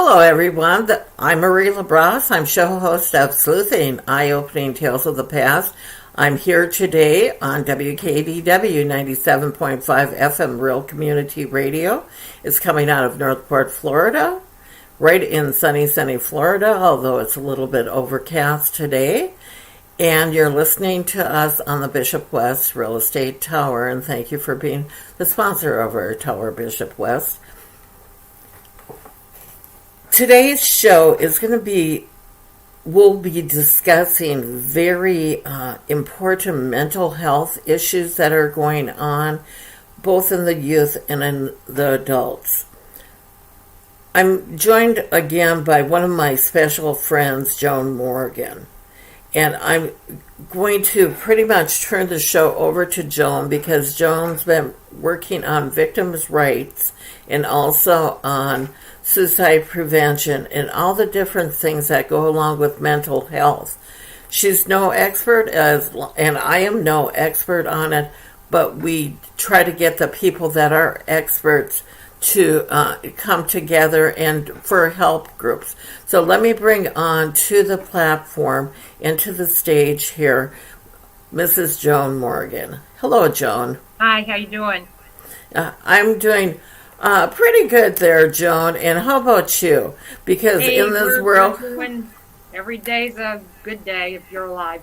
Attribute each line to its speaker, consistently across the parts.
Speaker 1: Hello, everyone. I'm Marie LaBrosse. I'm show host of Sleuthing Eye-Opening Tales of the Past. I'm here today on WKDW 97.5 FM Real Community Radio. It's coming out of Northport, Florida, right in sunny Florida, although it's a little bit overcast today. And you're listening to us on the Bishop West Real Estate Tower, and thank you for being the sponsor of our tower, Bishop West. Today's show is we'll be discussing very important mental health issues that are going on both in the youth and in the adults. I'm joined again by one of my special friends, Joan Morgan. And I'm going to pretty much turn the show over to Joan because Joan's been working on victims' rights and also on suicide prevention and all the different things that go along with mental health. She's no expert, and I am no expert on it, but we try to get the people that are experts to come together and for help groups. So let me bring on to the platform and to the stage here Mrs. Joan Morgan. Hello, Joan.
Speaker 2: Hi, how you doing?
Speaker 1: I'm doing pretty good there, Joan. And how about you? Because in this world,
Speaker 2: every day's a good day if you're alive.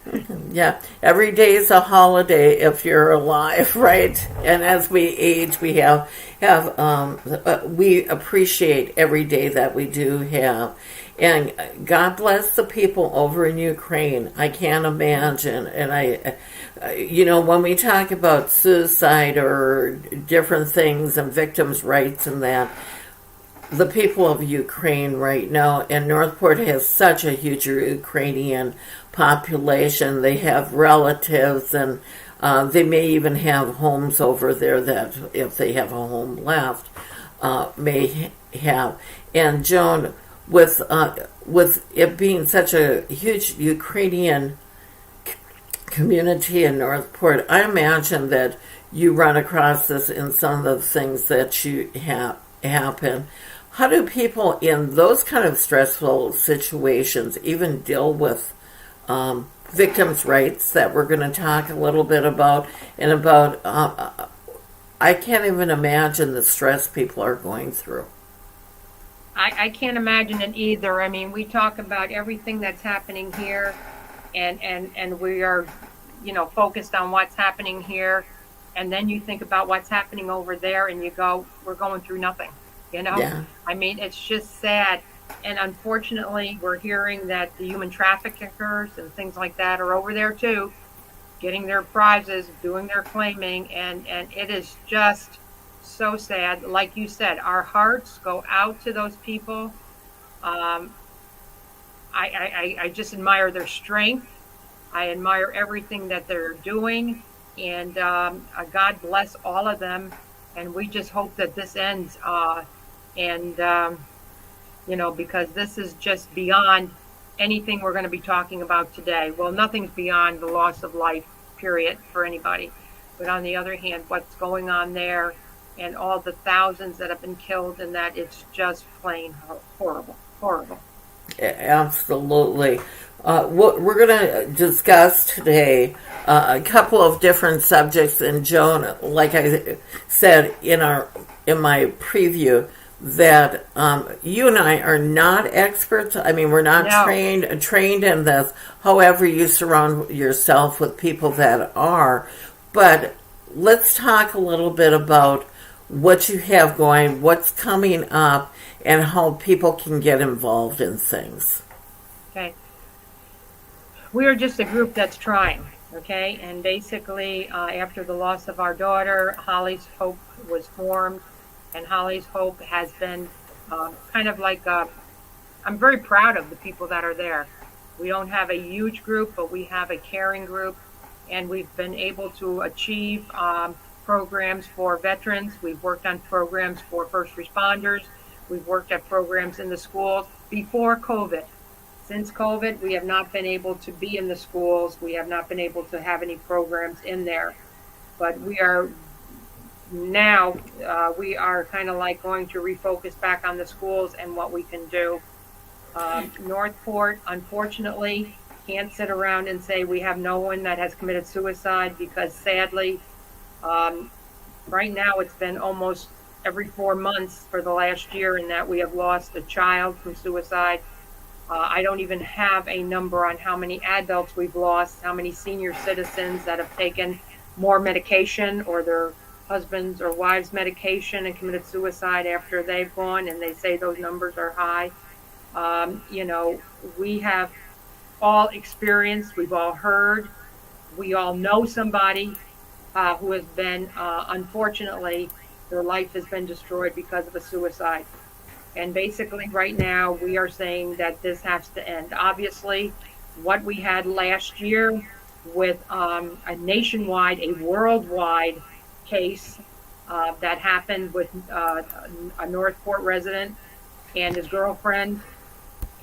Speaker 1: Yeah, every day is a holiday if you're alive, right? And as we age, we we appreciate every day that we do have. And God bless the people over in Ukraine. I can't imagine. And when we talk about suicide or different things and victims' rights and that, the people of Ukraine right now, and Northport has such a huge Ukrainian population. They have relatives, and they may even have homes over there that, if they have a home left, may have. And Joan, with it being such a huge Ukrainian community in Northport, I imagine that you run across this in some of the things that you happen. How do people in those kind of stressful situations even deal with victims' rights that we're going to talk a little bit about, and about I can't even imagine the stress people are going through.
Speaker 2: I can't imagine it either. I mean, we talk about everything that's happening here, and we are, focused on what's happening here, and then you think about what's happening over there, and you go, we're going through nothing.
Speaker 1: Yeah.
Speaker 2: I mean, it's just sad. And unfortunately, we're hearing that the human traffickers and things like that are over there too, getting their prizes, doing their claiming, and it is just so sad. Like you said, our hearts go out to those people. I just admire their strength. I admire everything that they're doing, and God bless all of them. And we just hope that this ends. Because this is just beyond anything we're going to be talking about today. Well, nothing's beyond the loss of life, period, for anybody. But on the other hand, what's going on there and all the thousands that have been killed, and that, it's just plain horrible.
Speaker 1: Absolutely. We're going to discuss today a couple of different subjects. And Joan, like I said in my preview, that you and I are not experts. I mean, we're not trained in this. However, you surround yourself with people that are. But let's talk a little bit about what you have going, what's coming up, and how people can get involved in things.
Speaker 2: Okay. We are just a group that's trying, okay? And basically, after the loss of our daughter, Holly's Hope was formed. And Holly's Hope has been kind of like, I'm very proud of the people that are there. We don't have a huge group, but we have a caring group. And we've been able to achieve programs for veterans. We've worked on programs for first responders. We've worked at programs in the schools before COVID. Since COVID, we have not been able to be in the schools. We have not been able to have any programs in there. But we are now we are kind of like going to refocus back on the schools and what we can do. Northport, unfortunately, can't sit around and say we have no one that has committed suicide, because sadly, um, right now it's been almost every 4 months for the last year in that we have lost a child from suicide. I don't even have a number on how many adults we've lost, how many senior citizens that have taken more medication or their husbands or wives' medication and committed suicide after they've gone, and they say those numbers are high. You know, we have all experienced, we've all heard, we all know somebody who has been, unfortunately, their life has been destroyed because of a suicide. And basically, right now, we are saying that this has to end. Obviously, what we had last year with a nationwide, a worldwide case that happened with a Northport resident and his girlfriend,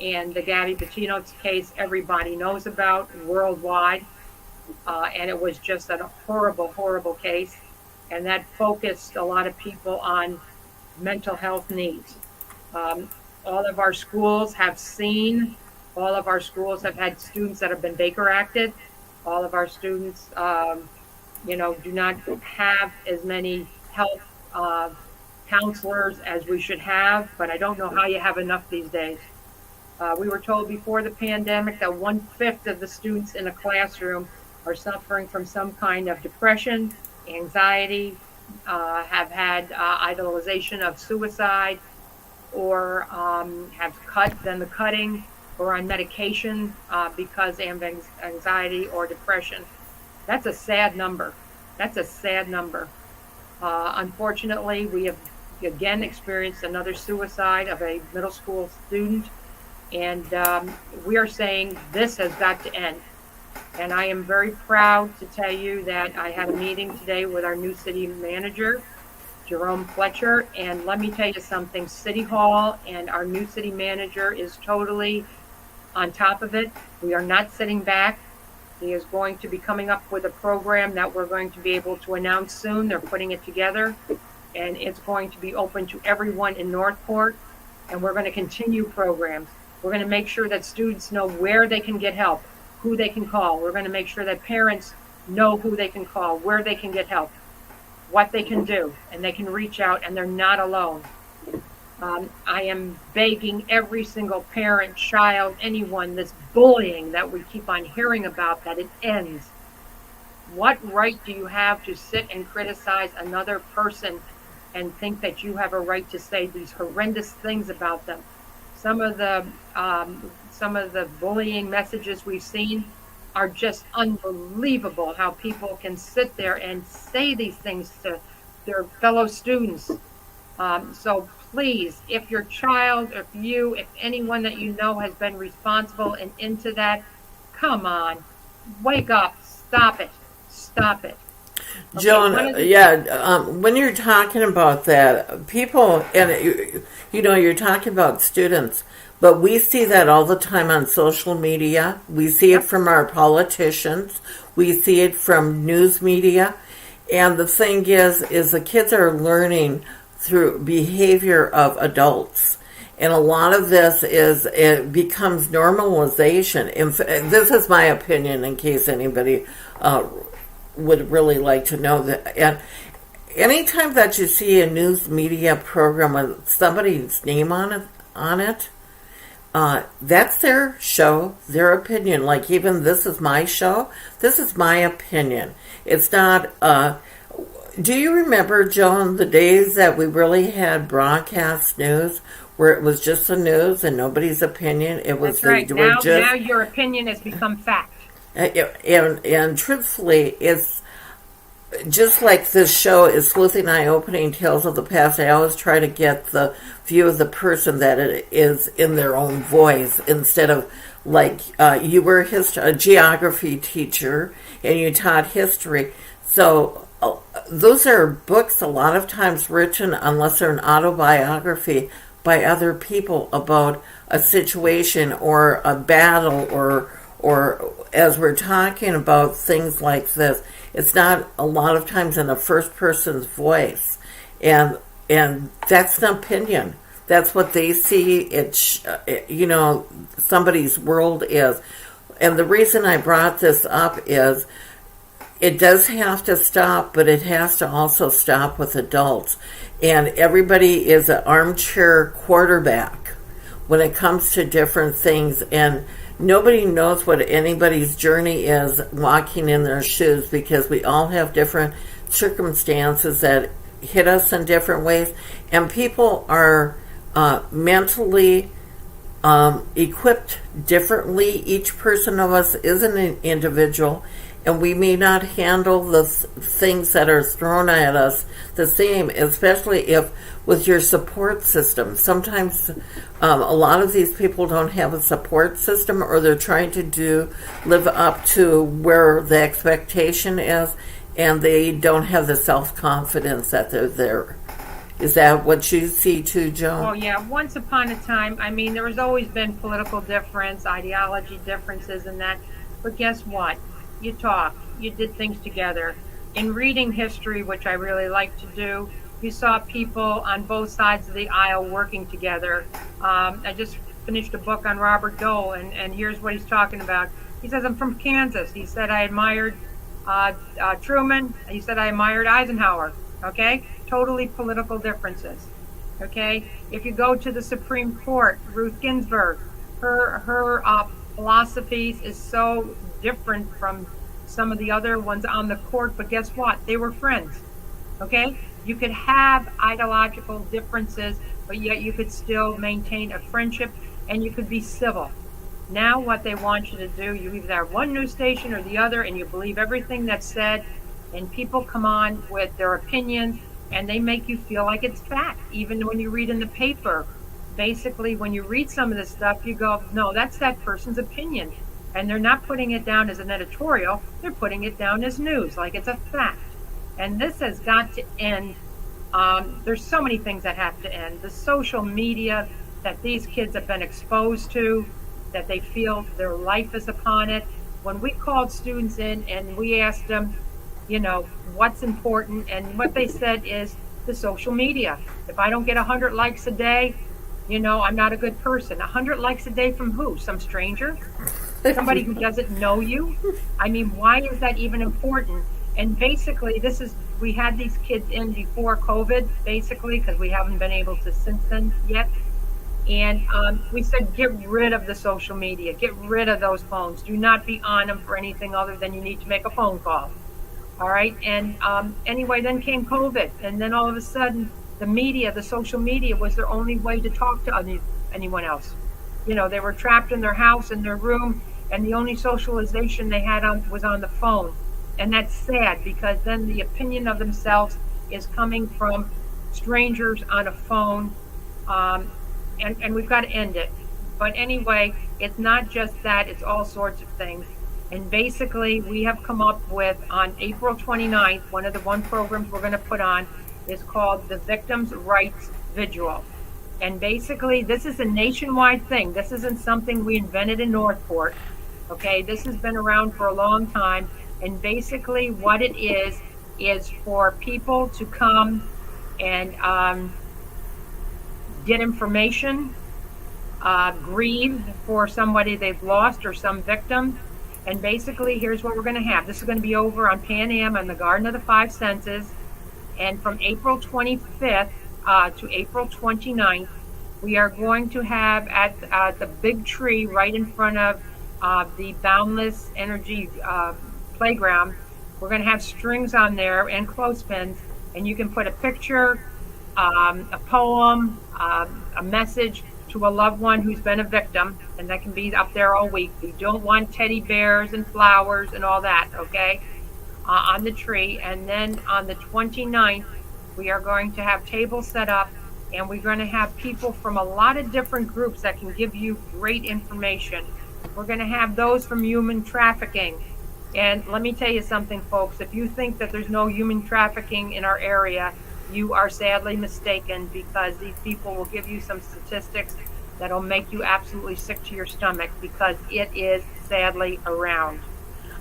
Speaker 2: and the Gabby Petito case everybody knows about worldwide. And it was just a horrible, horrible case. And that focused a lot of people on mental health needs. All of our schools have seen, all of our schools have had students that have been Baker acted. All of our students, you know, do not have as many health counselors as we should have, but I don't know how you have enough these days. We were told before the pandemic that 1/5 of the students in a classroom are suffering from some kind of depression, anxiety, have had idolization of suicide, or have done the cutting, or on medication because of anxiety or depression. That's a sad number. That's a sad number. Unfortunately, we have again experienced another suicide of a middle school student, and we are saying this has got to end. And I am very proud to tell you that I had a meeting today with our new city manager, Jerome Fletcher, and let me tell you something, City Hall and our new city manager is totally on top of it. We are not sitting back. He is going to be coming up with a program that we're going to be able to announce soon. They're putting it together, and it's going to be open to everyone in Northport, and we're going to continue programs. We're going to make sure that students know where they can get help, who they can call. We're going to make sure that parents know who they can call, where they can get help, what they can do, and they can reach out, and they're not alone. I am begging every single parent, child, anyone, this bullying that we keep on hearing about, that it ends. What right do you have to sit and criticize another person and think that you have a right to say these horrendous things about them? Some of the bullying messages we've seen are just unbelievable, how people can sit there and say these things to their fellow students. So please, if your child, if anyone that you know has been responsible and into that, come on, wake up, stop it. Okay,
Speaker 1: Joan, when you're talking about that, people, and you know, you're talking about students, but we see that all the time on social media. We see it from our politicians. We see it from news media. And the thing is the kids are learning through behavior of adults. And a lot of this it becomes normalization. This is my opinion, in case anybody would really like to know that. And anytime that you see a news media program with somebody's name on it, that's their show, their opinion. Like, even This Is My Show, this is my opinion. It's not, do you remember, Joan, the days that we really had broadcast news where it was just the news and nobody's opinion? It was,
Speaker 2: that's right. Now your opinion has become fact.
Speaker 1: And truthfully, it's just like this show is Sleuthing Eye-Opening Tales of the Past. I always try to get the view of the person that it is in their own voice, instead of like you were a geography teacher and you taught history. So those are books a lot of times written, unless they're an autobiography, by other people about a situation or a battle or or as we're talking about things like this, it's not a lot of times in a first person's voice, and that's an opinion. That's what they see. It's somebody's world is, and the reason I brought this up is it does have to stop, but it has to also stop with adults. And everybody is an armchair quarterback when it comes to different things. And nobody knows what anybody's journey is walking in their shoes, because we all have different circumstances that hit us in different ways. And people are mentally equipped differently. Each person of us is an individual, and we may not handle the things that are thrown at us the same, especially if with your support system. Sometimes a lot of these people don't have a support system, or they're trying to live up to where the expectation is, and they don't have the self-confidence that they're there. Is that what you see too, Joan?
Speaker 2: Oh, yeah. Once upon a time, there has always been political difference, ideology differences and that. But guess what? You talked. You did things together. In reading history, which I really like to do, you saw people on both sides of the aisle working together. I just finished a book on Robert Dole, and here's what he's talking about. He says, I'm from Kansas. He said, I admired Truman. He said, I admired Eisenhower. Okay? Totally political differences. Okay? If you go to the Supreme Court, Ruth Ginsburg, her philosophies is so different from some of the other ones on the court, but guess what? They were friends. Okay? You could have ideological differences, but yet you could still maintain a friendship, and you could be civil. Now what they want you to do, you either have one news station or the other, and you believe everything that's said, and people come on with their opinions, and they make you feel like it's fact, even when you read in the paper. Basically, when you read some of this stuff, you go, no, that's that person's opinion. And they're not putting it down as an editorial, they're putting it down as news, like it's a fact. And this has got to end. There's so many things that have to end. The social media that these kids have been exposed to, that they feel their life is upon it. When we called students in and we asked them, what's important, and what they said is the social media. If I don't get 100 likes a day, I'm not a good person. 100 likes a day from who? Some stranger? Somebody who doesn't know you? Why is that even important? And basically, we had these kids in before COVID, basically, because we haven't been able to since then yet. And we said, get rid of the social media. Get rid of those phones. Do not be on them for anything other than you need to make a phone call. All right? And anyway, then came COVID. And then all of a sudden, the social media was their only way to talk to anyone else. They were trapped in their house, in their room, and the only socialization they had was on the phone. And that's sad, because then the opinion of themselves is coming from strangers on a phone. And we've got to end it. But anyway, it's not just that, it's all sorts of things. And basically, we have come up with, on April 29th, one programs we're going to put on is called the Victims' Rights Vigil. And basically, this is a nationwide thing. This isn't something we invented in Northport. Okay, this has been around for a long time. And basically, what it is for people to come and get information, grieve for somebody they've lost or some victim. And basically, here's what we're going to have. This is going to be over on Pan Am on the Garden of the Five Senses. And from April 25th to April 29th, we are going to have at the big tree right in front of the Boundless Energy playground, we're going to have strings on there and clothespins, and you can put a picture, a poem, a message to a loved one who's been a victim, and that can be up there all week. We don't want teddy bears and flowers and all that, okay, on the tree. And then on the 29th, we are going to have tables set up, and we're going to have people from a lot of different groups that can give you great information. We're going to have those from human trafficking. And let me tell you something, folks. If you think that there's no human trafficking in our area, you are sadly mistaken, because these people will give you some statistics that'll make you absolutely sick to your stomach, because it is sadly around.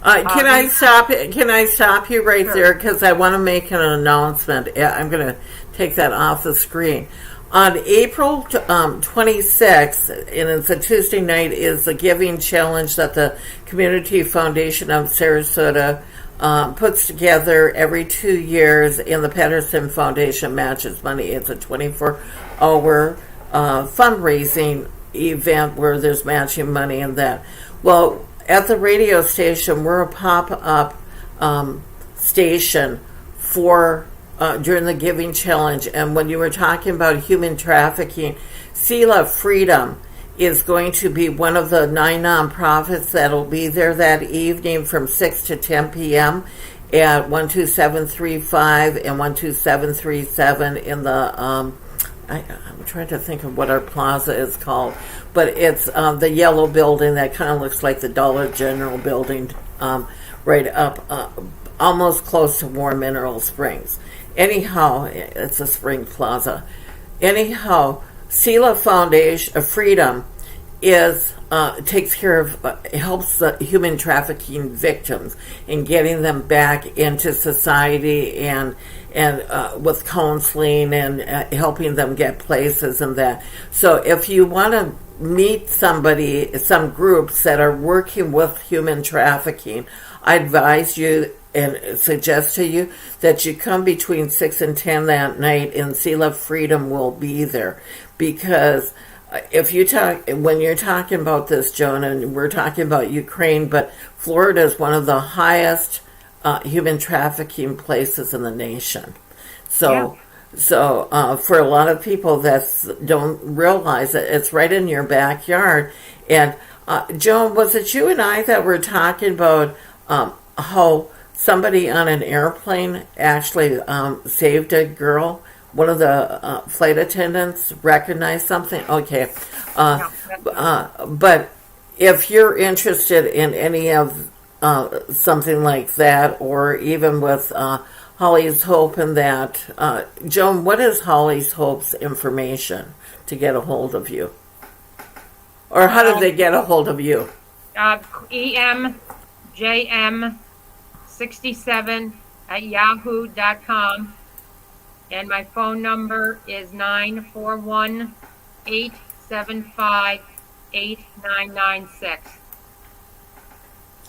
Speaker 1: Can I stop? Can I stop you right
Speaker 2: Sure.
Speaker 1: there? Because I want to make an announcement. I'm going to take that off the screen. On April 26th, and it's a Tuesday night, is the Giving Challenge that the Community Foundation of Sarasota puts together every 2 years, and the Patterson Foundation matches money. It's a 24-hour fundraising event where there's matching money and that. Well, at the radio station, we're a pop-up station for during the Giving Challenge. And when you were talking about human trafficking, Sela Freedom is going to be one of the 9 nonprofits that'll be there that evening from 6 to 10 p.m. at 12735 and 12737 in the I'm trying to think of what our plaza is called, but it's the yellow building that kind of looks like the Dollar General building, right up, almost close to War Mineral Springs. Anyhow, it's a spring plaza. Anyhow, Sela Foundation of Freedom is takes care of helps the human trafficking victims in getting them back into society and with counseling and helping them get places and that. So if you want to meet somebody, some groups that are working with human trafficking, I advise you and suggest to you that you come between 6 and 10 that night, and Sela Freedom will be there. Because if you talk, when you're talking about this, Joan, and we're talking about Ukraine, but Florida is one of the highest human trafficking places in the nation. So, for a lot of people that don't realize it, it's right in your backyard. And Joan, was it you and I that were talking about how somebody on an airplane actually saved a girl? One of the flight attendants recognized something. Okay, but if you're interested in any of something like that, or even with Holly's Hope and that, Joan, what is Holly's Hope's information to get a hold of you? Or how did they get a hold of you?
Speaker 2: EMJM67@yahoo.com. And my phone number is 941-875-8996.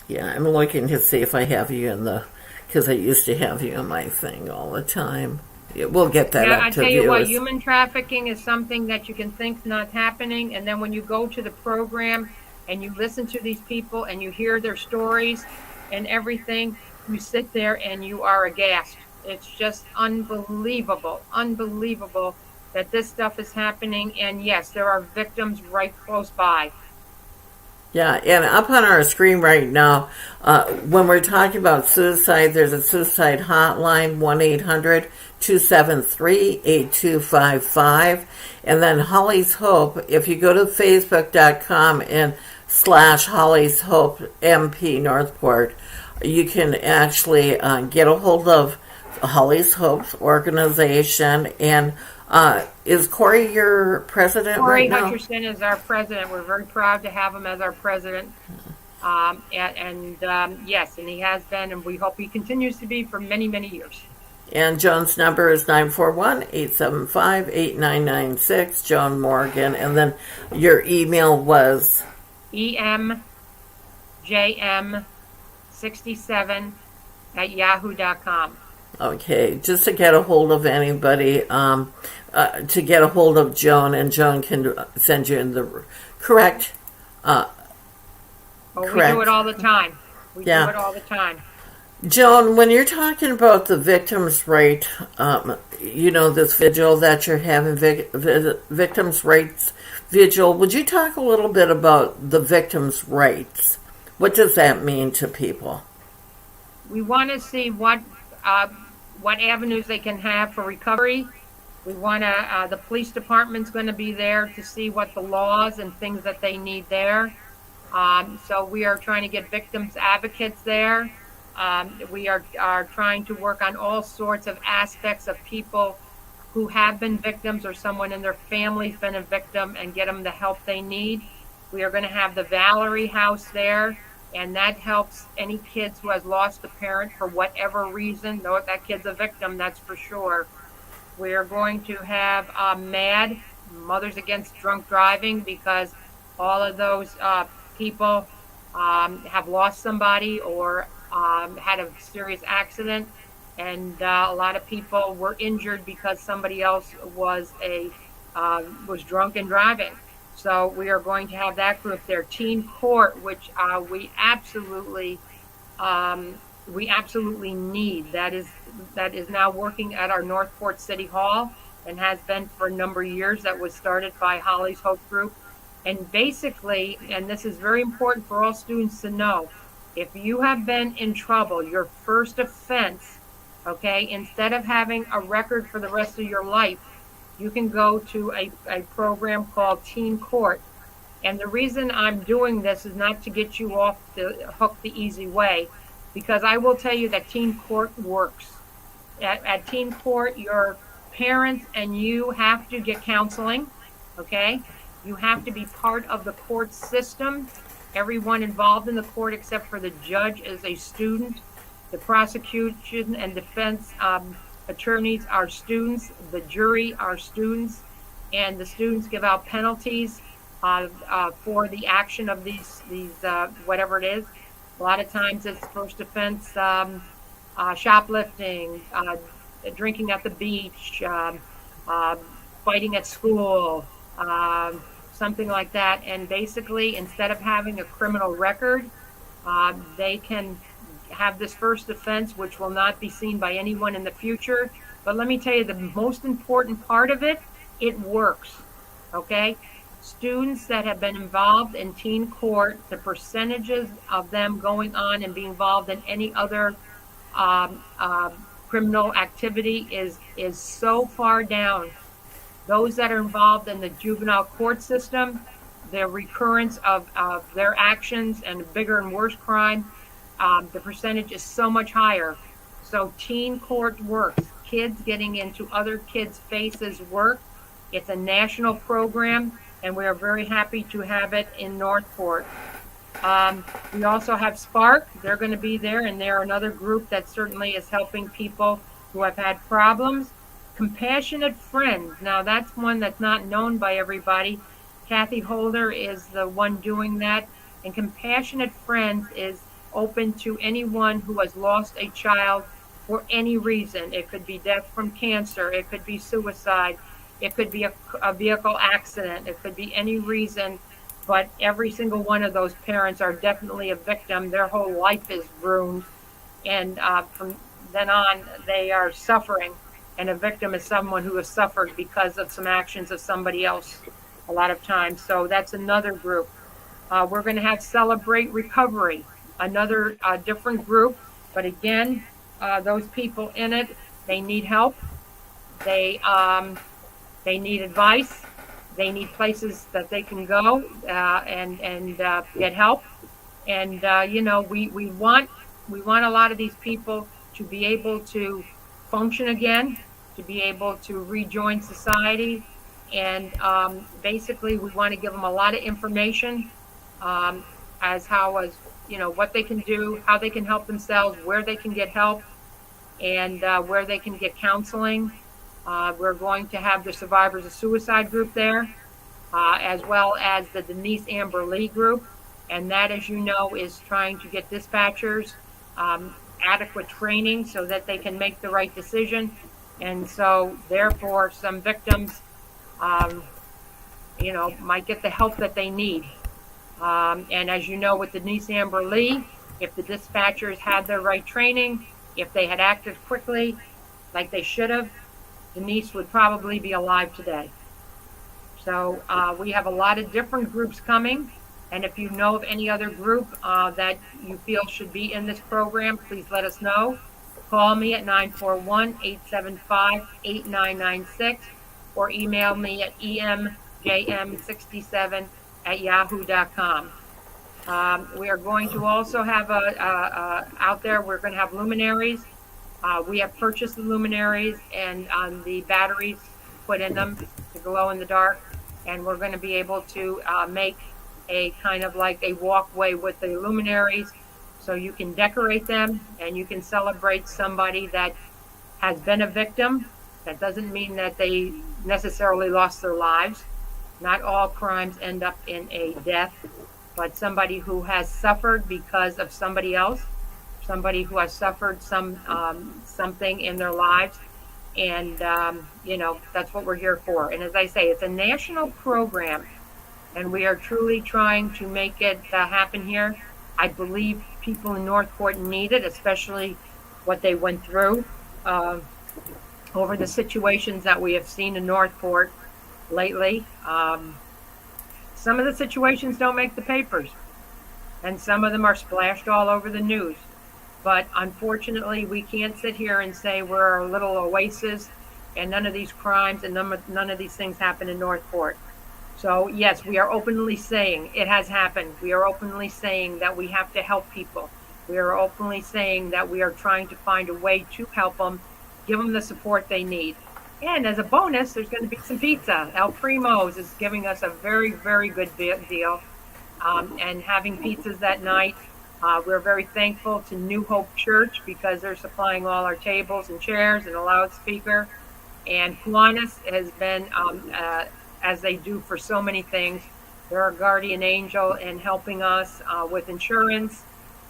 Speaker 1: Yeah, I'm looking to see if I have you in the, because I used to have you in my thing all the time. Yeah, we'll get that up to viewers.
Speaker 2: I tell you what, human trafficking is something that you can think not happening, and then when you go to the program and you listen to these people and you hear their stories and everything, you sit there and you are aghast. It's just unbelievable that this stuff is happening. And yes, there are victims right close by.
Speaker 1: Yeah, and up on our screen right now, when we're talking about suicide, there's a suicide hotline, 1-800-273-8255. And then Holly's Hope, if you go to facebook.com and /Holly's Hope MP Northport, you can actually get a hold of Holly's Hope's organization. And is Corey your president right now?
Speaker 2: Corey Hutcherson is our president. We're very proud to have him as our president. Yes, and he has been, and we hope he continues to be for many, many years.
Speaker 1: And Joan's number is 941-875-8996, Joan Morgan. And then your email was?
Speaker 2: EMJM67@yahoo.com.
Speaker 1: Okay, just to get a hold of anybody, to get a hold of Joan, and Joan can send you in the correct.
Speaker 2: Correct. We do it all the time. Do it all the time.
Speaker 1: Joan, when you're talking about the victims' right, this vigil that you're having, victims' rights vigil, would you talk a little bit about the victims' rights? What does that mean to people?
Speaker 2: We want to see what avenues they can have for recovery. We want to, the police department's going to be there to see what the laws and things that they need there. So we are trying to get victims advocates there. We are trying to work on all sorts of aspects of people who have been victims or someone in their family's been a victim and get them the help they need. We are going to have the Valerie House there, and that helps any kids who has lost a parent for whatever reason. Know if that kid's a victim, that's for sure. We are going to have MAD, Mothers Against Drunk Driving, because all of those people have lost somebody or had a serious accident, and a lot of people were injured because somebody else was drunk and driving. So we are going to have that group there. Teen Court, which we absolutely need. That is now working at our Northport City Hall and has been for a number of years. That was started by Holly's Hope Group. And basically, and this is very important for all students to know, if you have been in trouble, your first offense, okay, instead of having a record for the rest of your life, you can go to a program called Teen Court. And the reason I'm doing this is not to get you off the hook the easy way, because I will tell you that Teen Court works. At Teen Court, your parents and you have to get counseling, okay? You have to be part of the court system. Everyone involved in the court except for the judge is a student. The prosecution and defense attorneys are students. The jury are students. And the students give out penalties for the action of these whatever it is. A lot of times it's first offense, shoplifting, drinking at the beach, fighting at school, something like that. And basically, instead of having a criminal record, they can have this first offense, which will not be seen by anyone in the future. But let me tell you, the most important part of it, it works, okay? Students that have been involved in Teen Court, the percentages of them going on and being involved in any other criminal activity is so far down. Those that are involved in the juvenile court system, their recurrence of their actions and bigger and worse crime, the percentage is so much higher. So Teen Court works. Kids getting into other kids' faces work. It's a national program, and we are very happy to have it in Northport. We also have Spark. They're going to be there, and they're another group that certainly is helping people who have had problems. Compassionate Friends. Now, that's one that's not known by everybody. Kathy Holder is the one doing that. And Compassionate Friends is open to anyone who has lost a child for any reason. It could be death from cancer. It could be suicide. It could be a vehicle accident. It could be any reason. But every single one of those parents are definitely a victim. Their whole life is ruined. And from then on, they are suffering. And a victim is someone who has suffered because of some actions of somebody else a lot of times. So that's another group. We're going to have Celebrate Recovery, another different group. But again, those people in it, they need help. They need advice. They need places that they can go and get help. And we want a lot of these people to be able to function again, to be able to rejoin society. And basically, we want to give them a lot of information as what they can do, how they can help themselves, where they can get help, and where they can get counseling. We're going to have the Survivors of Suicide group there, as well as the Denise Amber Lee group. And that, as you know, is trying to get dispatchers adequate training so that they can make the right decision. And so, therefore, some victims, might get the help that they need. And as you know, with Denise Amber Lee, if the dispatchers had the right training, if they had acted quickly, like they should have, Denise would probably be alive today. So we have a lot of different groups coming. And if you know of any other group that you feel should be in this program, please let us know. Call me at 941-875-8996 or email me at emjm67@yahoo.com. We are going to also have out there, we're going to have luminaries. We have purchased the luminaries and the batteries put in them to glow in the dark, and we're going to be able to make a kind of like a walkway with the luminaries, so you can decorate them and you can celebrate somebody that has been a victim. That doesn't mean that they necessarily lost their lives. Not all crimes end up in a death, but somebody who has suffered because of somebody else, somebody who has suffered something in their lives. And, that's what we're here for. And as I say, it's a national program, and we are truly trying to make it happen here. I believe people in Northport need it, especially what they went through over the situations that we have seen in Northport lately. Some of the situations don't make the papers, and some of them are splashed all over the news. But unfortunately, we can't sit here and say we're a little oasis and none of these crimes and none of these things happen in Northport. So yes, we are openly saying it has happened. We are openly saying that we have to help people. We are openly saying that we are trying to find a way to help them, give them the support they need. And as a bonus, there's going to be some pizza. El Primo's is giving us a very, very good deal. And having pizzas that night. We're very thankful to New Hope Church because they're supplying all our tables and chairs and a loudspeaker. And Kiwanis has been, as they do for so many things, they're our guardian angel in helping us with insurance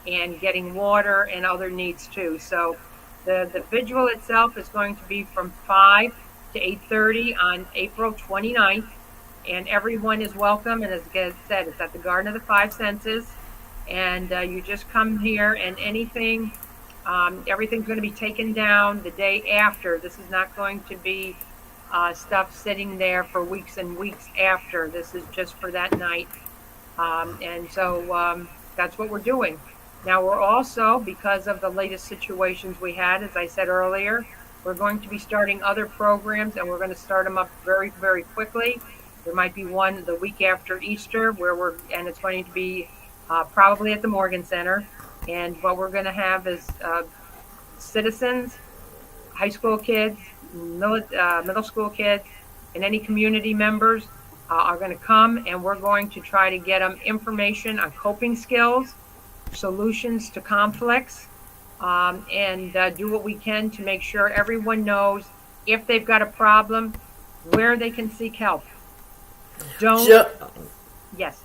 Speaker 2: and getting water and other needs too. So the vigil itself is going to be from 5 to 8:30 on April 29th. And everyone is welcome. And as I said, it's at the Garden of the Five Senses. And you just come here, and everything's going to be taken down the day after. This is not going to be stuff sitting there for weeks and weeks after. This is just for that night. And so that's what we're doing. Now we're also, because of the latest situations we had, as I said earlier, we're going to be starting other programs, and we're going to start them up very, very quickly. There might be one the week after Easter and it's going to be probably at the Morgan Center. And what we're going to have is citizens, high school kids, middle school kids, and any community members are going to come, and we're going to try to get them information on coping skills, solutions to conflicts, and do what we can to make sure everyone knows if they've got a problem, where they can seek help. Yes.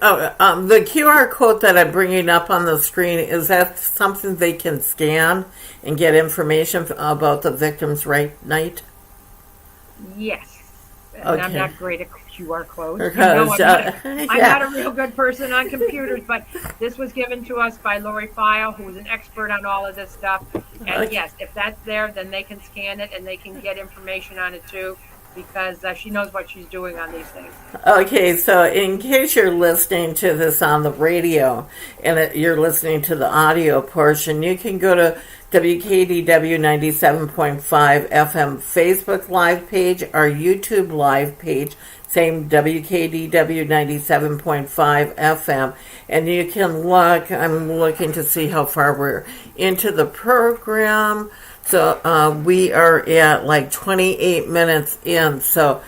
Speaker 1: Oh, the QR code that I'm bringing up on the screen, is that something they can scan and get information about the victim's night?
Speaker 2: Yes. And
Speaker 1: okay.
Speaker 2: I'm not great at QR codes.
Speaker 1: Because,
Speaker 2: I'm not a real good person on computers, but this was given to us by Lori File, who is an expert on all of this stuff. And
Speaker 1: okay.
Speaker 2: Yes, if that's there, then they can scan it and they can get information on it too, because she knows what she's doing on these things.
Speaker 1: Okay, so in case you're listening to this on the radio and you're listening to the audio portion, you can go to WKDW 97.5 FM Facebook live page, our YouTube live page, same WKDW 97.5 FM, and you can look. I'm looking to see how far we're into the program. So we are at like 28 minutes in, so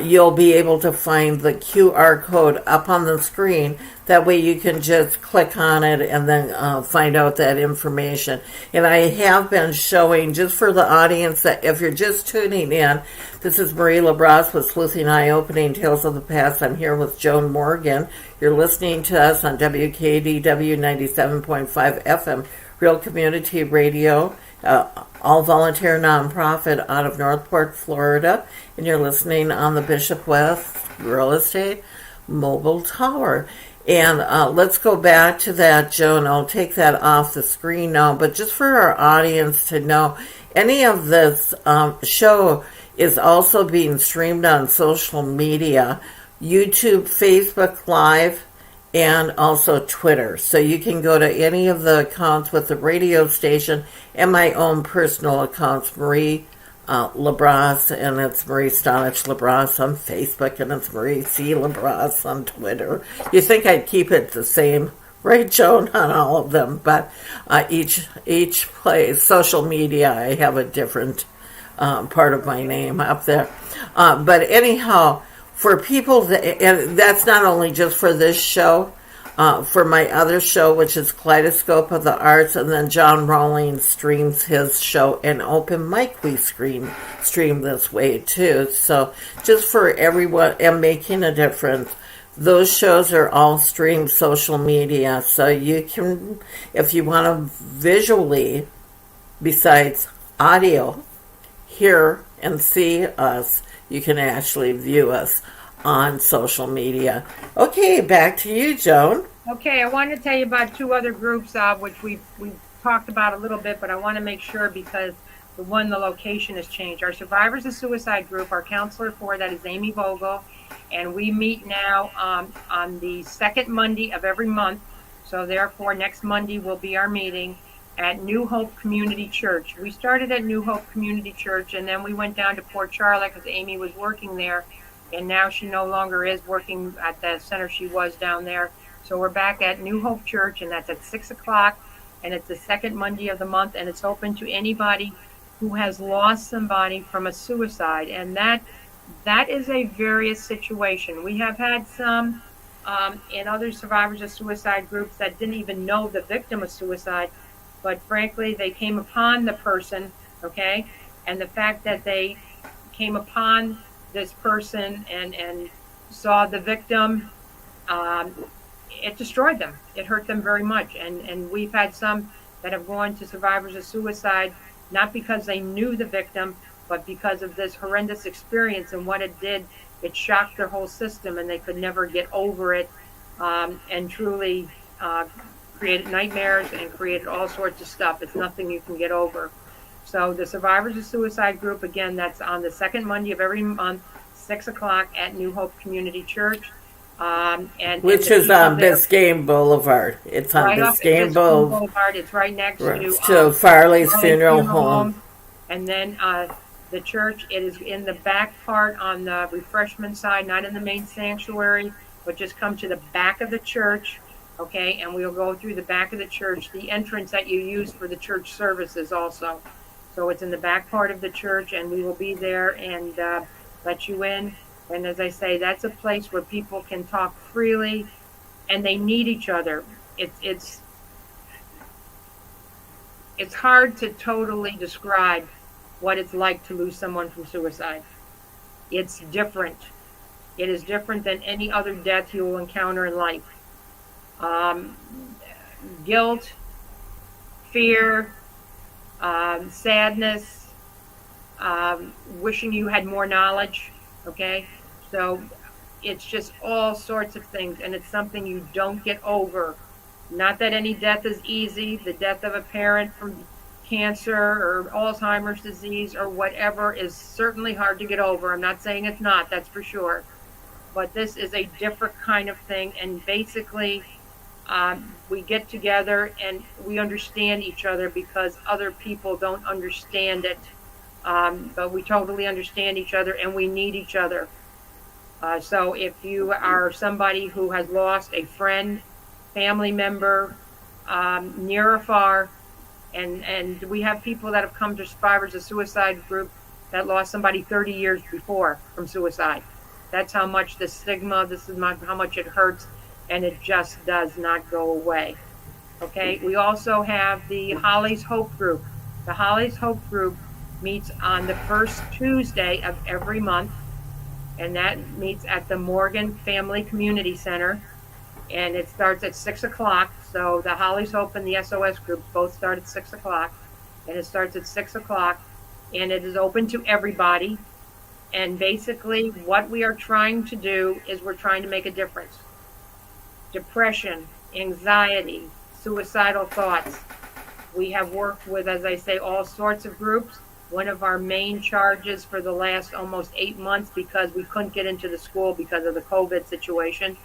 Speaker 1: you'll be able to find the QR code up on the screen. That way you can just click on it and then find out that information. And I have been showing, just for the audience, that if you're just tuning in, this is Marie LaBrosse with Sleuthing Eye-Opening Tales of the Past. I'm here with Joan Morgan. You're listening to us on WKDW 97.5 FM, Real Community Radio, all volunteer nonprofit out of Northport, Florida, and you're listening on the Bishop West Real Estate Mobile Tower. And let's go back to that, Joan. I'll take that off the screen now, but just for our audience to know, any of this show is also being streamed on social media, YouTube, Facebook Live, and also Twitter. So you can go to any of the accounts with the radio station and my own personal accounts, Marie LaBrosse, and it's Marie Stonich LaBrosse on Facebook, and it's Marie C. LaBrosse on Twitter. You think I'd keep it the same Right, Joan, on all of them, but each place, social media, I have a different part of my name up there. But anyhow, for people, and that's not only just for this show, for my other show, which is Kaleidoscope of the Arts, and then John Rowling streams his show, and Open Mic we stream this way too. So just for everyone, and Making a Difference, those shows are all streamed social media, so you can, if you want to visually, besides audio, hear and see us, you can actually view us on social media. Okay, back to you, Joan.
Speaker 2: Okay, I wanted to tell you about two other groups, which we've talked about a little bit, but I want to make sure because the location has changed. Our Survivors of Suicide group, our counselor for that is Amy Vogel, and we meet now on the second Monday of every month. So therefore, next Monday will be our meeting at New Hope Community Church. We started at New Hope Community Church, and then we went down to Port Charlotte because Amy was working there, and now she no longer is working at the center she was down there. So we're back at New Hope Church, and that's at 6 o'clock, and it's the second Monday of the month, and it's open to anybody who has lost somebody from a suicide, and that is a various situation. We have had some in other survivors of suicide groups that didn't even know the victim of suicide, but frankly, they came upon the person, okay, and the fact that they came upon this person and saw the victim, it destroyed them. It hurt them very much. And we've had some that have gone to survivors of suicide, not because they knew the victim, but because of this horrendous experience and what it did. It shocked their whole system, and they could never get over it, and truly created nightmares and created all sorts of stuff. It's nothing you can get over. So the Survivors of Suicide group, again, that's on the second Monday of every month, 6 o'clock at New Hope Community Church.
Speaker 1: Which is on Biscayne Boulevard. It's on
Speaker 2: right
Speaker 1: Biscayne
Speaker 2: Boulevard. It's right next
Speaker 1: to Farley's Funeral Home.
Speaker 2: And then the church, it is in the back part on the refreshment side, not in the main sanctuary, but just come to the back of the church, okay? And we'll go through the back of the church, the entrance that you use for the church services also. So it's in the back part of the church, and we will be there and let you in. And as I say, that's a place where people can talk freely, and they need each other. It's hard to totally describe what it's like to lose someone from suicide. It's different. It is different than any other death you will encounter in life. Guilt, fear, sadness, wishing you had more knowledge, okay? So it's just all sorts of things, and it's something you don't get over. Not that any death is easy. The death of a parent from cancer or Alzheimer's disease or whatever is certainly hard to get over. I'm not saying it's not, that's for sure. But this is a different kind of thing, and basically we get together and we understand each other because other people don't understand it. But we totally understand each other, and we need each other. So if you are somebody who has lost a friend, family member, near or far, and we have people that have come to Survivors of Suicide group that lost somebody 30 years before from suicide. That's how much the stigma, how much it hurts, and it just does not go away. Okay, we also have the Holly's Hope group. The Holly's Hope group meets on the first Tuesday of every month, and that meets at the Morgan Family Community Center, and it starts at 6 o'clock. So the Holly's Hope and the SOS group both start at 6 o'clock, and it starts at 6 o'clock, and it is open to everybody. And basically what we are trying to do is we're trying to make a difference. Depression, anxiety, suicidal thoughts. We have worked with, as I say, all sorts of groups. One of our main charges for the last almost 8 months, because we couldn't get into the school because of the COVID situation,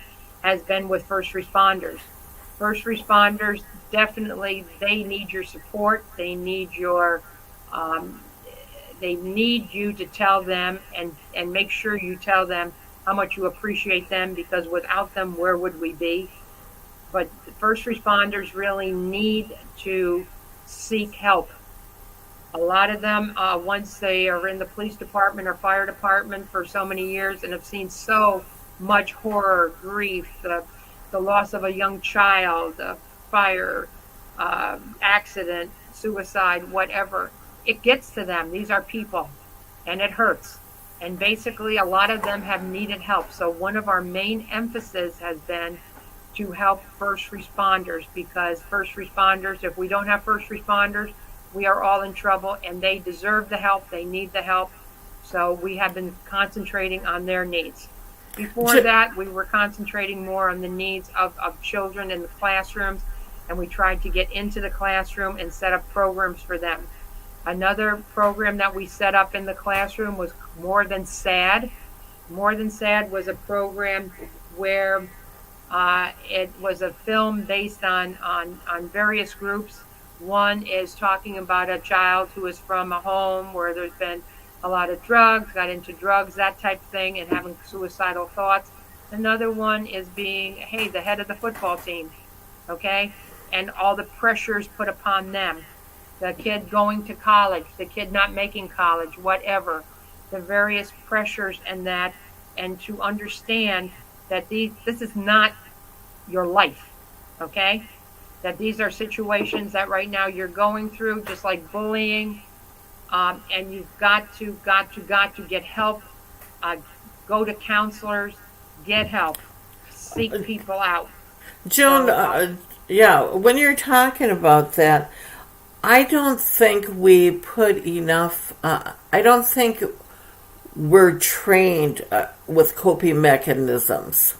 Speaker 2: has been with first responders. First responders, definitely, they need your support. They need your, they need you to tell them and make sure you tell them how much you appreciate them, because without them, where would we be? but first responders really need to seek help. A lot of them, once they are in the police department or fire department for so many years and have seen so much horror, grief, the loss of a young child, fire, accident, suicide, whatever, it gets to them. These are people, and it hurts. And basically, a lot of them have needed help. So one of our main emphasis has been to help first responders, because first responders, if we don't have first responders, we are all in trouble, and they deserve the help. They need the help. So we have been concentrating on their needs. Before that, we were concentrating more on the needs of children in the classrooms, and we tried to get into the classroom and set up programs for them. Another program that we set up in the classroom was More Than Sad. More Than Sad was a program where it was a film based on various groups. One is talking about a child who is from a home where there's been a lot of drugs, got into drugs, that type of thing, and having suicidal thoughts. Another one is being, hey, the head of the football team, okay? And all the pressures put upon them. The kid going to college, the kid not making college, whatever. The various pressures and that, and to understand that this is not your life, okay? That these are situations that right now you're going through, just like bullying, and you've got to get help. Go to counselors, get help, seek people out.
Speaker 1: Joan, when you're talking about that, I don't think we put enough. I don't think we're trained with coping mechanisms.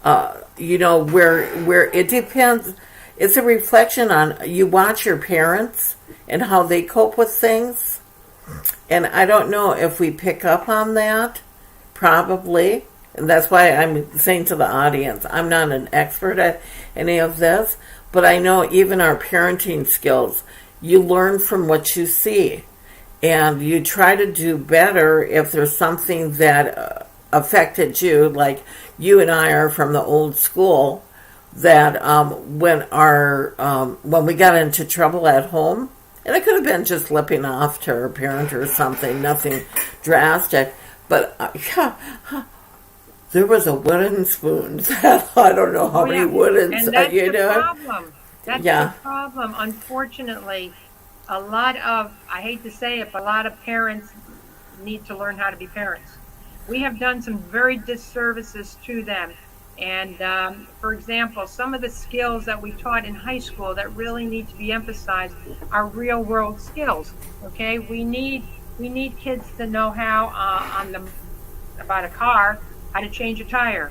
Speaker 1: Where it depends. It's a reflection on, you watch your parents and how they cope with things. And I don't know if we pick up on that, probably. And that's why I'm saying to the audience, I'm not an expert at any of this, but I know even our parenting skills, you learn from what you see. And you try to do better if there's something that affected you, like you and I are from the old school, that when we got into trouble at home, and it could have been just lipping off to our parent or something, nothing drastic, but there was a wooden spoon. I don't know how many wooden.
Speaker 2: And that's the problem. That's the problem. Unfortunately, a lot of, I hate to say it, but a lot of parents need to learn how to be parents. We have done some very disservices to them. And for example, some of the skills that we taught in high school that really need to be emphasized are real world skills. Okay, we need kids to know how about a car, how to change a tire,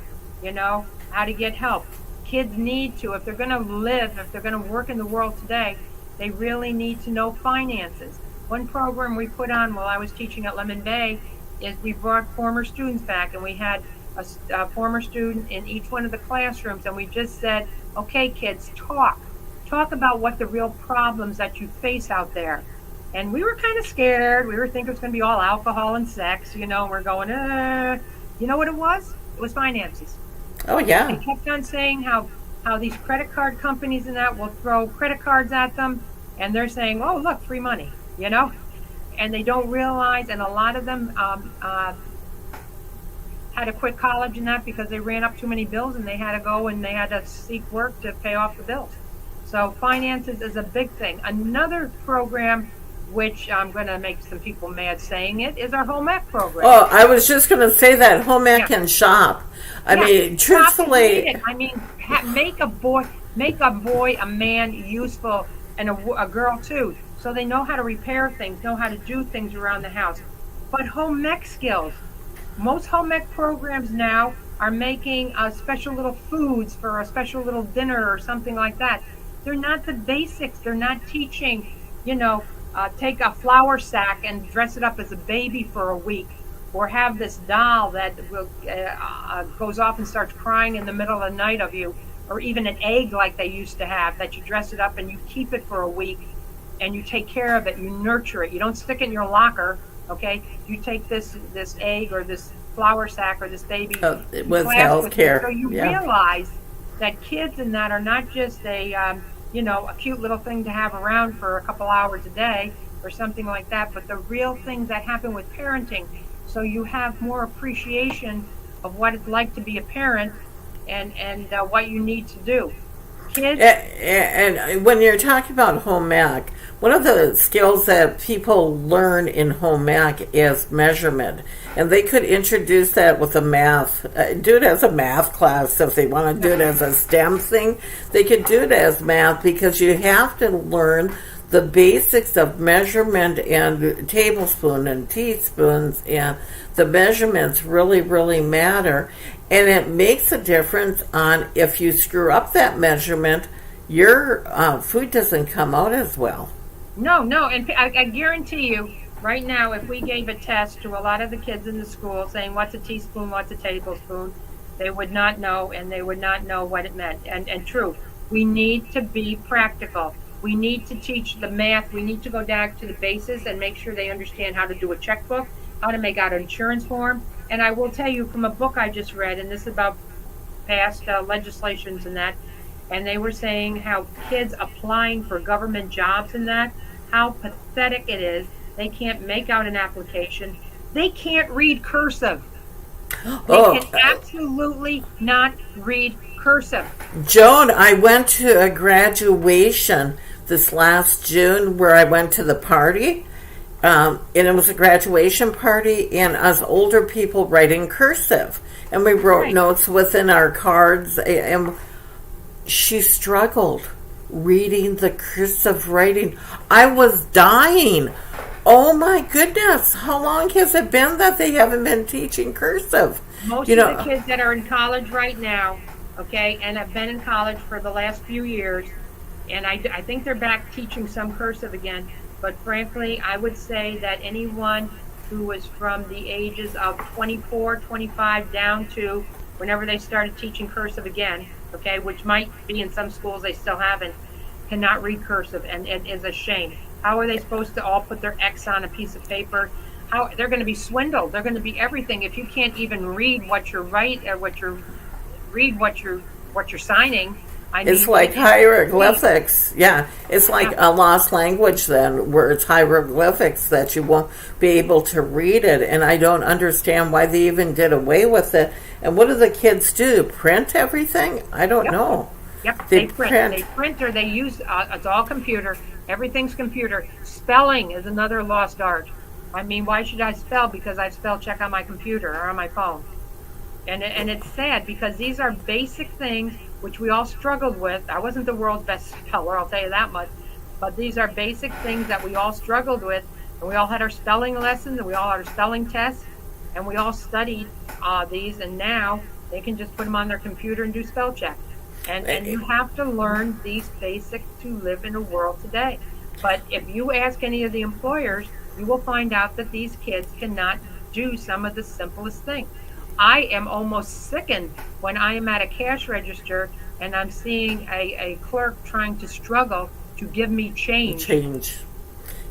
Speaker 2: how to get help. Kids need to, if they're going to live, if they're going to work in the world today, they really need to know finances. One program we put on while I was teaching at Lemon Bay is we brought former students back, and we had a former student in each one of the classrooms, and we just said, okay, kids, talk about what the real problems that you face out there. And we were kind of scared. We were thinking it was going to be all alcohol and sex, and we're going, you know what it was? It was finances.
Speaker 1: Oh, yeah.
Speaker 2: They kept on saying how these credit card companies and that will throw credit cards at them, and they're saying, oh, look, free money, and they don't realize, and a lot of them had to quit college and that because they ran up too many bills, and they had to go and they had to seek work to pay off the bills. So finances is a big thing. Another program, which I'm going to make some people mad saying it, is our home ec program.
Speaker 1: Oh, I was just going to say that, home ec and shop. I mean, truthfully,
Speaker 2: make a boy, a man useful, and a girl too, so they know how to repair things, know how to do things around the house. But home ec skills. Most home ec programs now are making special little foods for a special little dinner or something like that. They're not the basics. They're not teaching, take a flour sack and dress it up as a baby for a week, or have this doll that goes off and starts crying in the middle of the night of you, or even an egg like they used to have, that you dress it up and you keep it for a week and you take care of it, you nurture it. You don't stick it in your locker, okay? You take this egg or this flour sack or this baby
Speaker 1: with health care.
Speaker 2: So you realize that kids in that are not just a cute little thing to have around for a couple hours a day or something like that, but the real things that happen with parenting. So you have more appreciation of what it's like to be a parent and what you need to do. Kids.
Speaker 1: And when you're talking about home ec, one of the skills that people learn in home ec is measurement. And they could introduce that with a math, do it as a math class. If they want to do it as a STEM thing, they could do it as math, because you have to learn the basics of measurement and tablespoon and teaspoons, and the measurements really, really matter. And it makes a difference on if you screw up that measurement, your food doesn't come out as well.
Speaker 2: No, and I guarantee you, right now, if we gave a test to a lot of the kids in the school saying what's a teaspoon, what's a tablespoon, they would not know, and they would not know what it meant. And true, we need to be practical. We need to teach the math. We need to go back to the basis and make sure they understand how to do a checkbook, how to make out an insurance form. And I will tell you from a book I just read, and this is about past legislations and that, and they were saying how kids applying for government jobs and that, how pathetic it is. They can't make out an application. They can't read cursive. They can absolutely not read cursive.
Speaker 1: Joan, I went to a graduation this last June where I went to the party. And it was a graduation party, and us older people writing cursive. And we wrote notes within our cards, and she struggled reading the cursive writing. I was dying. Oh my goodness, how long has it been that they haven't been teaching cursive?
Speaker 2: Most of the kids that are in college right now, okay, and have been in college for the last few years, and I think they're back teaching some cursive again. But frankly, I would say that anyone who was from the ages of 24, 25 down to whenever they started teaching cursive again, okay, which might be in some schools they still haven't, cannot read cursive, and it is a shame. How are they supposed to all put their X on a piece of paper? How they're going to be swindled? They're going to be everything if you can't even read what you're signing.
Speaker 1: It's like hieroglyphics. Yeah, it's like a lost language then, where it's hieroglyphics that you won't be able to read it. And I don't understand why they even did away with it. And what do the kids do? Print everything? I don't know.
Speaker 2: Yep, they print. They print or they use, it's all computer. Everything's computer. Spelling is another lost art. I mean, why should I spell? Because I spell check on my computer or on my phone. And it's sad because these are basic things which we all struggled with. I wasn't the world's best speller, I'll tell you that much. But these are basic things that we all struggled with. And we all had our spelling lessons, and we all had our spelling tests, and we all studied these. And now they can just put them on their computer and do spell check. And you have to learn these basics to live in a world today. But if you ask any of the employers, you will find out that these kids cannot do some of the simplest things. I am almost sickened when I am at a cash register and I'm seeing a clerk trying to struggle to give me change.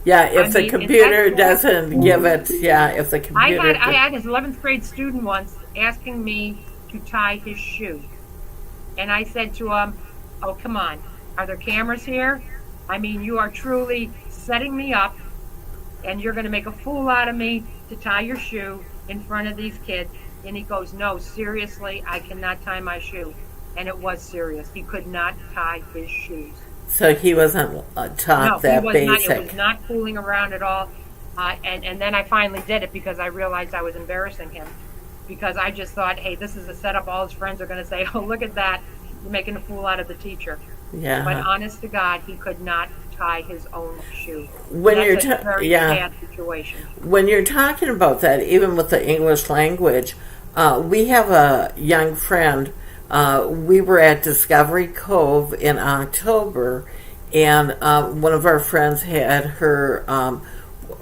Speaker 1: Yeah, if the computer doesn't give it, if the computer...
Speaker 2: I had his 11th grade student once asking me to tie his shoe. And I said to him, oh, come on, are there cameras here? I mean, you are truly setting me up, and you're going to make a fool out of me to tie your shoe in front of these kids. And he goes, no, seriously, I cannot tie my shoe. And it was serious. He could not tie his shoes.
Speaker 1: So he wasn't taught that basic.
Speaker 2: Not, it was not fooling around at all. And then I finally did it because I realized I was embarrassing him. Because I just thought, hey, this is a setup. All his friends are going to say, oh, look at that. You're making a fool out of the teacher.
Speaker 1: Yeah.
Speaker 2: But honest to God, he could not tie his own shoe.
Speaker 1: That's
Speaker 2: a very bad situation.
Speaker 1: When you're talking about that, even with the English language, we have a young friend. We were at Discovery Cove in October, and one of our friends had her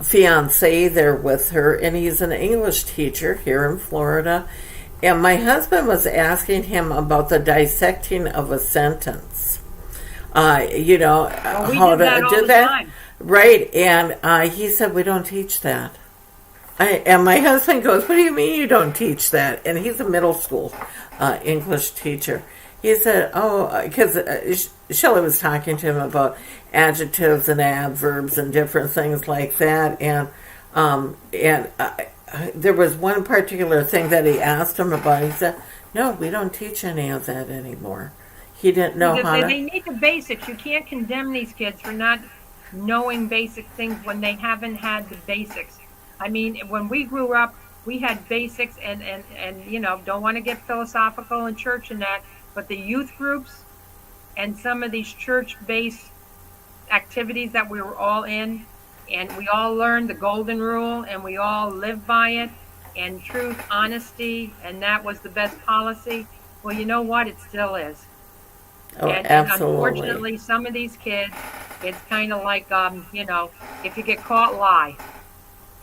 Speaker 1: fiance there with her, and he's an English teacher here in Florida. And my husband was asking him about the dissecting of a sentence. How to do that. Right, and he said, we don't teach that. And my husband goes, what do you mean you don't teach that? And he's a middle school English teacher. he said, oh, because Shelley was talking to him about adjectives and adverbs and different things like that, and there was one particular thing that he asked him about. He said, no, we don't teach any of that anymore. He didn't know how to.
Speaker 2: They need the basics. You can't condemn these kids for not knowing basic things when they haven't had the basics. I mean, when we grew up, we had basics, and don't want to get philosophical in church and that, but the youth groups and some of these church-based activities that we were all in, and we all learned the golden rule, and we all lived by it, and truth, honesty, and that was the best policy. Well, you know what? It still is.
Speaker 1: Oh,
Speaker 2: and
Speaker 1: absolutely.
Speaker 2: Unfortunately, some of these kids, it's kind of like, if you get caught, lie.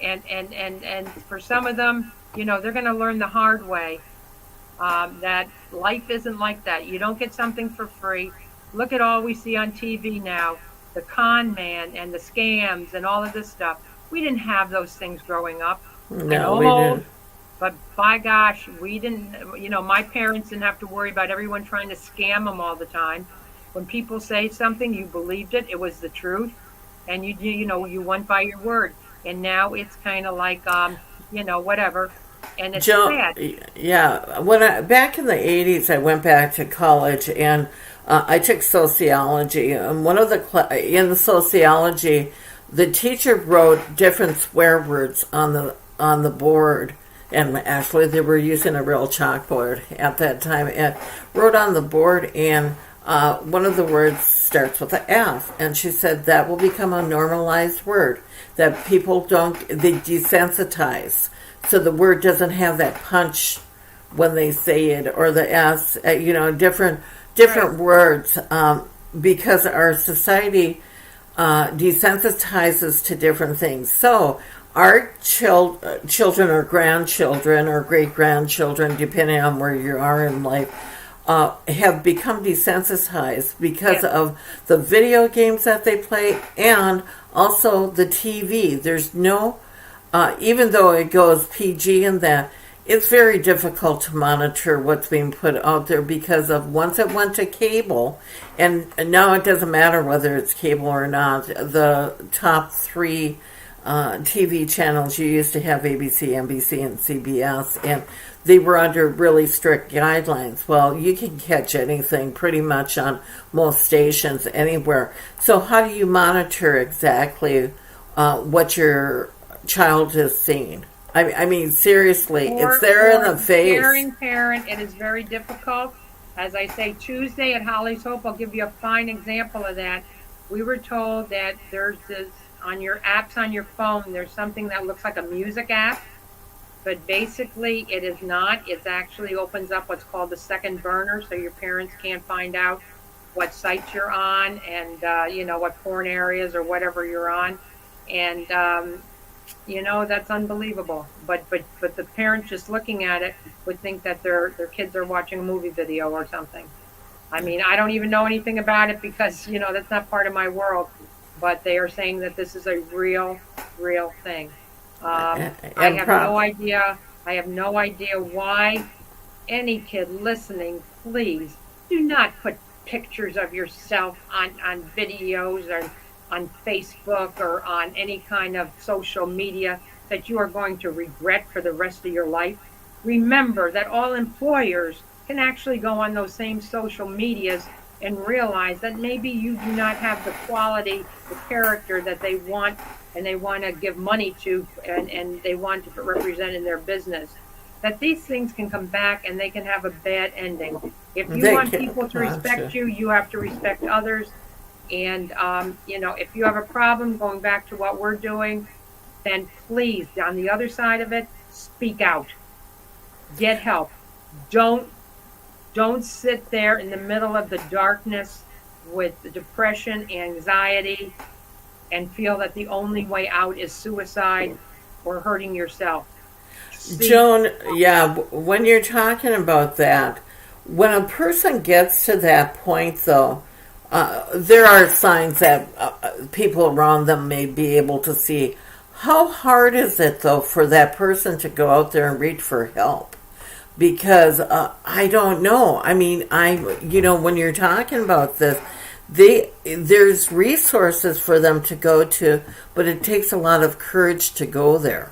Speaker 2: And for some of them, they're going to learn the hard way, that life isn't like that. You don't get something for free. Look at all we see on TV now, the con man and the scams and all of this stuff. We didn't have those things growing up.
Speaker 1: No, we didn't.
Speaker 2: But by gosh, we didn't, my parents didn't have to worry about everyone trying to scam them all the time. When people say something, you believed it. It was the truth. And you went by your word. And now it's kind of like, whatever. And it's sad.
Speaker 1: Yeah. Back in the 80s, I went back to college and I took sociology. And in the sociology, the teacher wrote different swear words on the board. And actually, they were using a real chalkboard at that time. And wrote on the board, and one of the words starts with an F. And she said that will become a normalized word, that people they desensitize. So the word doesn't have that punch when they say it, or the S, different
Speaker 2: Right.
Speaker 1: words, because our society desensitizes to different things. So our children or grandchildren or great-grandchildren, depending on where you are in life, have become desensitized because of the video games that they play and also the TV. There's no, even though it goes PG in that, it's very difficult to monitor what's being put out there because of once it went to cable, and now it doesn't matter whether it's cable or not. The top three TV channels, you used to have ABC, NBC, and CBS, and they were under really strict guidelines. Well, you can catch anything pretty much on most stations anywhere. So how do you monitor exactly what your child is seeing? I mean, seriously, it's there in the face.
Speaker 2: Caring parent, it is very difficult. As I say, Tuesday at Holly's Hope, I'll give you a fine example of that. We were told that there's this, on your apps on your phone, there's something that looks like a music app, but basically it is not. It actually opens up what's called the second burner, so your parents can't find out what sites you're on and, what porn areas or whatever you're on. And, that's unbelievable. But the parent just looking at it would think that their kids are watching a movie video or something. I mean, I don't even know anything about it because, that's not part of my world. But they are saying that this is a real thing. I have no idea. I have no idea why any kid listening, please do not put pictures of yourself on videos or on Facebook or on any kind of social media that you are going to regret for the rest of your life. Remember that all employers can actually go on those same social medias and realize that maybe you do not have the quality, the character that they want, and they want to give money to, and they want to represent in their business. That these things can come back and they can have a bad ending. If you want people to respect you, you have to respect others. And, if you have a problem, going back to what we're doing, then please, on the other side of it, speak out. Get help. Don't sit there in the middle of the darkness with the depression, anxiety, and feel that the only way out is suicide or hurting yourself.
Speaker 1: Joan, when you're talking about that, when a person gets to that point, though, there are signs that people around them may be able to see. How hard is it, though, for that person to go out there and reach for help? because I don't know. I mean, when you're talking about this, there's resources for them to go to, but it takes a lot of courage to go there.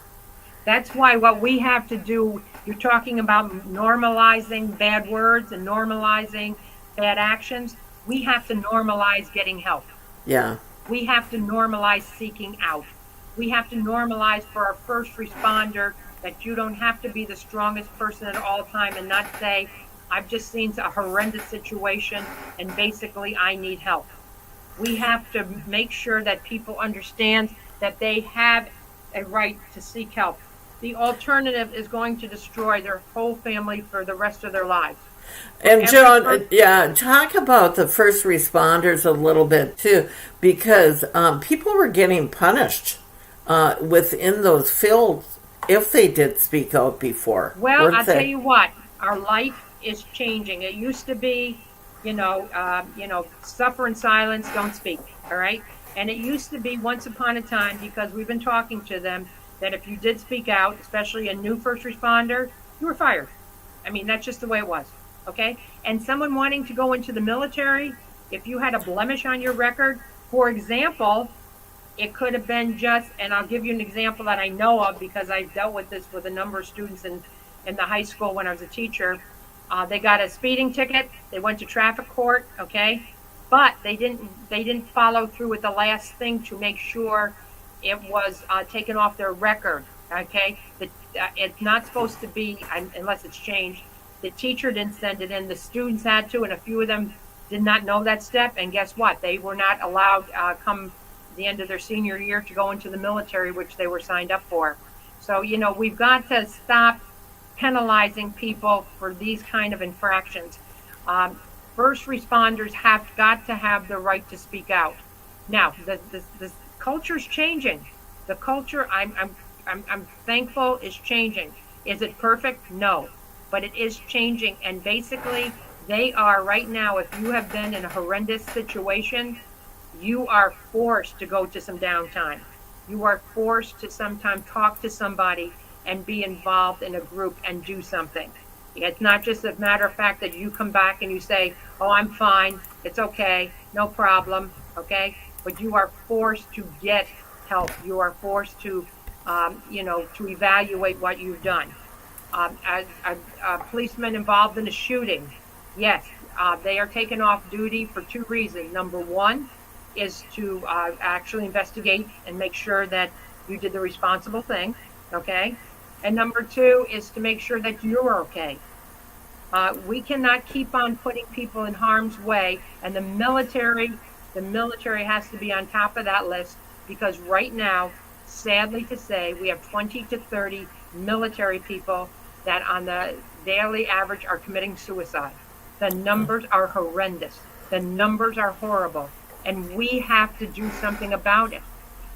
Speaker 2: That's why what we have to do, you're talking about normalizing bad words and normalizing bad actions. We have to normalize getting help.
Speaker 1: Yeah.
Speaker 2: We have to normalize seeking out. We have to normalize for our first responder that you don't have to be the strongest person at all time and not say, I've just seen a horrendous situation and basically I need help. We have to make sure that people understand that they have a right to seek help. The alternative is going to destroy their whole family for the rest of their lives.
Speaker 1: And Joan, talk about the first responders a little bit too, because people were getting punished within those fields if they did speak out before.
Speaker 2: Well, I'll tell you what, our life is changing. It used to be, suffer in silence, don't speak, all right? And it used to be once upon a time, because we've been talking to them, that if you did speak out, especially a new first responder, you were fired. I mean, that's just the way it was, okay? And someone wanting to go into the military, if you had a blemish on your record, for example, it could have been just, and I'll give you an example that I know of because I've dealt with this with a number of students in the high school when I was a teacher. They got a speeding ticket. They went to traffic court, okay? But they didn't follow through with the last thing to make sure it was taken off their record, okay? It's not supposed to be, unless it's changed. The teacher didn't send it in. The students had to, and a few of them did not know that step. And guess what? They were not allowed come the end of their senior year to go into the military, which they were signed up for. So, we've got to stop penalizing people for these kind of infractions. First responders have got to have the right to speak out. Now, the culture's changing. The culture, I'm thankful, is changing. Is it perfect? No, but it is changing. And basically, they are right now. If you have been in a horrendous situation, you are forced to go to some downtime. You are forced to sometimes talk to somebody and be involved in a group and do something. It's not just a matter of fact that you come back and you say, oh, I'm fine, it's okay, no problem, okay? But you are forced to get help. You are forced to, to evaluate what you've done. A policeman involved in a shooting, yes, they are taken off duty for two reasons. Number one is to actually investigate and make sure that you did the responsible thing, okay? And number two is to make sure that you're okay. We cannot keep on putting people in harm's way, and the military has to be on top of that list, because right now, sadly to say, we have 20 to 30 military people that on the daily average are committing suicide. The numbers are horrendous. The numbers are horrible, and we have to do something about it.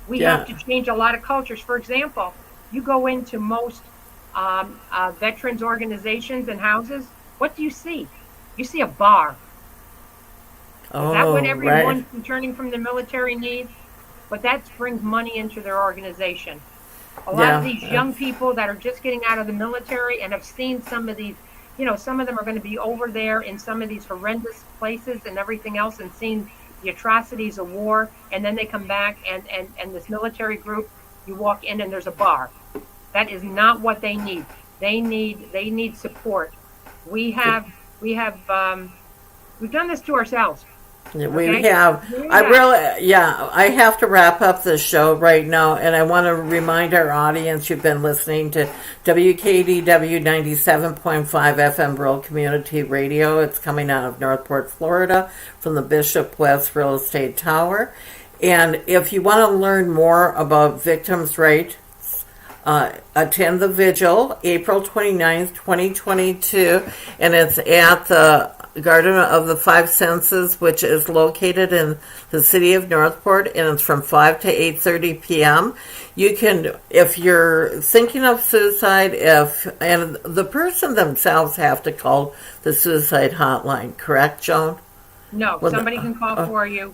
Speaker 2: We have to change a lot of cultures. For example, you go into most veterans organizations and houses, what do you see? You see a bar. Is that what everyone returning from the military needs? But that brings money into their organization. A lot of these young people that are just getting out of the military and have seen some of these, some of them are going to be over there in some of these horrendous places and everything else and seeing the atrocities of war, and then they come back and this military group, you walk in and there's a bar. That is not what they need. They need support. We've done this to ourselves.
Speaker 1: Okay? We have. I have to wrap up this show right now, and I want to remind our audience you've been listening to WKDW 97.5 FM Rural Community Radio. It's coming out of Northport, Florida, from the Bishop West Real Estate Tower. And if you want to learn more about victims' rights, attend the Vigil, April 29th, 2022, and it's at the Garden of the Five Senses, which is located in the city of Northport, and it's from 5 to 8:30 p.m. You can, if you're thinking of suicide, and the person themselves have to call the Suicide Hotline, correct, Joan?
Speaker 2: No, somebody can call for you.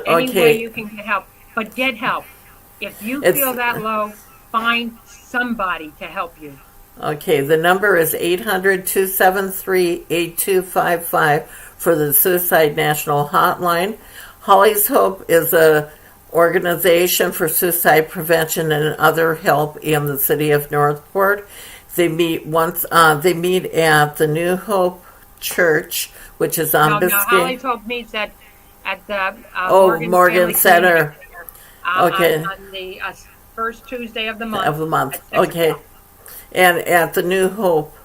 Speaker 2: Any way you can get help, but get help. If you feel that low, find somebody to help you.
Speaker 1: Okay, the number is 800-273-8255 for the Suicide National Hotline. Holly's Hope is a organization for suicide prevention and other help in the city of Northport. They meet They meet at the New Hope Church, which is on Biscayne.
Speaker 2: No, Holly's Hope meets at the
Speaker 1: Morgan Center. Okay.
Speaker 2: On the first Tuesday of the month.
Speaker 1: Okay. And at the New Hope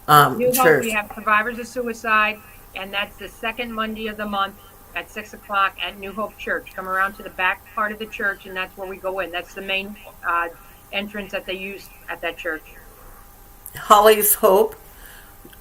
Speaker 2: New
Speaker 1: Church.
Speaker 2: Hope, we have Survivors of Suicide, and that's the second Monday of the month at 6 o'clock at New Hope Church. Come around to the back part of the church, and that's where we go in. That's the main entrance that they use at that church.
Speaker 1: Holly's Hope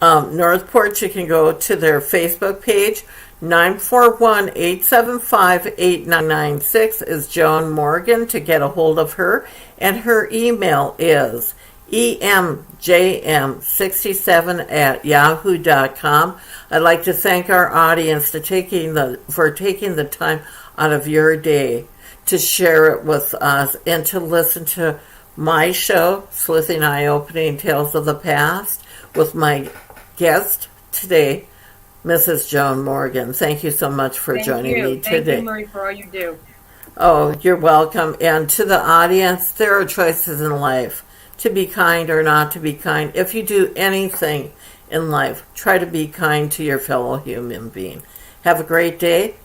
Speaker 1: Northport, you can go to their Facebook page. 941-875-8996 is Joan Morgan to get a hold of her, and her email is emjm67@yahoo.com. I'd like to thank our audience for taking the time out of your day to share it with us and to listen to my show, Sleuthing Eye-Opening Tales of the Past, with my guest today, Mrs. Joan Morgan. Thank you so much for joining me today.
Speaker 2: Thank you, Marie, for all you do.
Speaker 1: Oh, you're welcome. And to the audience, there are choices in life. To be kind or not to be kind. If you do anything in life, try to be kind to your fellow human being. Have a great day.